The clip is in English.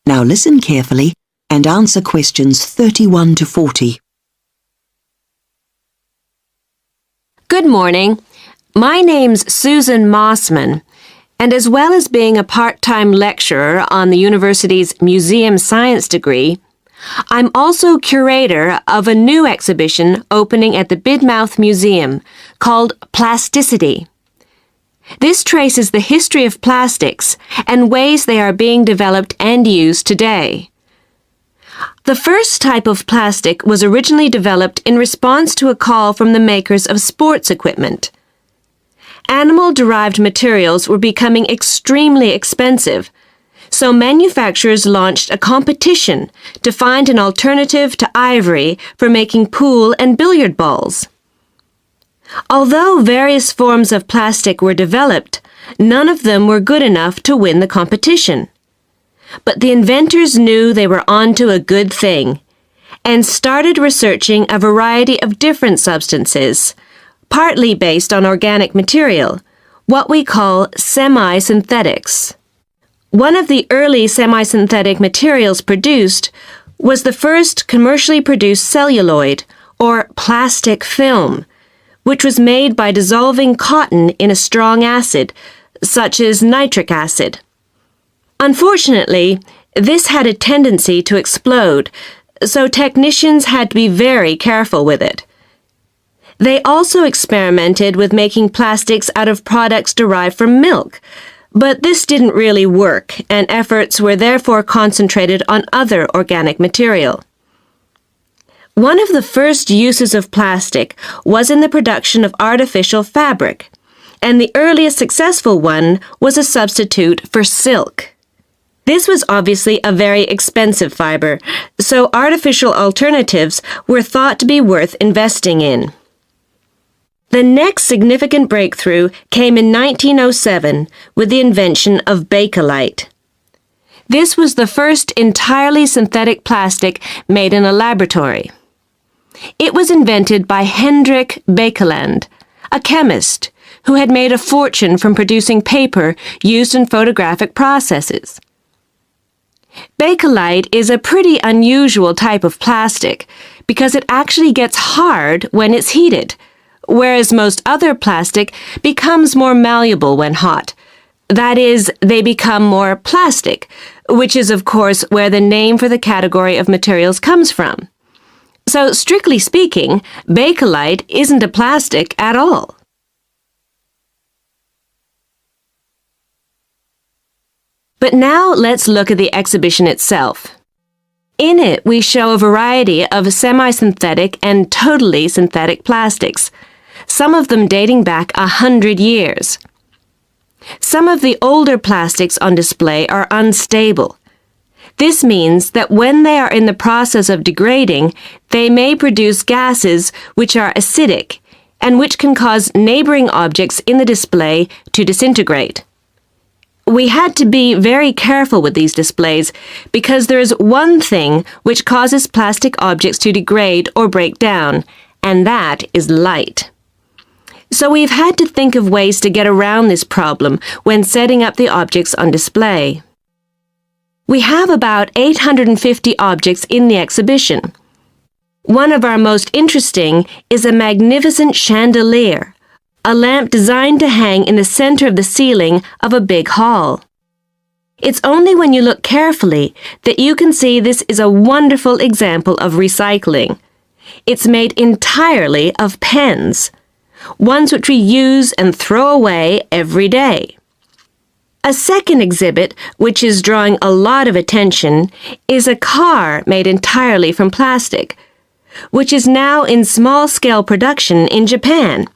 Now listen carefully and answer questions 31 to 40. Good morning. My name's Susan Mossman, and as well as being a part-time lecturer on the university's Museum Science degree, I'm also curator of a new exhibition opening at the Bidmouth Museum called Plasticity. This traces the history of plastics and ways they are being developed and used today. The first type of plastic was originally developed in response to a call from the makers of sports equipment. Animal-derived materials were becoming extremely expensive, so manufacturers launched a competition to find an alternative to ivory for making pool and billiard balls. Although various forms of plastic were developed, none of them were good enough to win the competition. But the inventors knew they were onto a good thing and started researching a variety of different substances, partly based on organic material, what we call semi-synthetics. One of the early semi-synthetic materials produced was the first commercially produced celluloid, or plastic film, which was made by dissolving cotton in a strong acid, such as nitric acid. Unfortunately, this had a tendency to explode, so technicians had to be very careful with it. They also experimented with making plastics out of products derived from milk, but this didn't really work, and efforts were therefore concentrated on other organic material. One of the first uses of plastic was in the production of artificial fabric, and the earliest successful one was a substitute for silk. This was obviously a very expensive fiber, so artificial alternatives were thought to be worth investing in. The next significant breakthrough came in 1907 with the invention of bakelite. This was the first entirely synthetic plastic made in a laboratory. It was invented by Hendrik Baekeland, a chemist who had made a fortune from producing paper used in photographic processes. Bakelite is a pretty unusual type of plastic because it actually gets hard when it's heated, whereas most other plastic becomes more malleable when hot. That is, they become more plastic, which is, of course, where the name for the category of materials comes from. So, strictly speaking, bakelite isn't a plastic at all. But now let's look at the exhibition itself. In it, we show a variety of semi-synthetic and totally synthetic plastics, some of them dating back 100 years. Some of the older plastics on display are unstable. This means that when they are in the process of degrading, they may produce gases which are acidic and which can cause neighboring objects in the display to disintegrate. We had to be very careful with these displays because there is one thing which causes plastic objects to degrade or break down, and that is light. So we've had to think of ways to get around this problem when setting up the objects on display. We have about 850 objects in the exhibition. One of our most interesting is a magnificent chandelier, a lamp designed to hang in the center of the ceiling of a big hall. It's only when you look carefully that you can see this is a wonderful example of recycling. It's made entirely of pens, ones which we use and throw away every day. A second exhibit, which is drawing a lot of attention, is a car made entirely from plastic, which is now in small-scale production in Japan.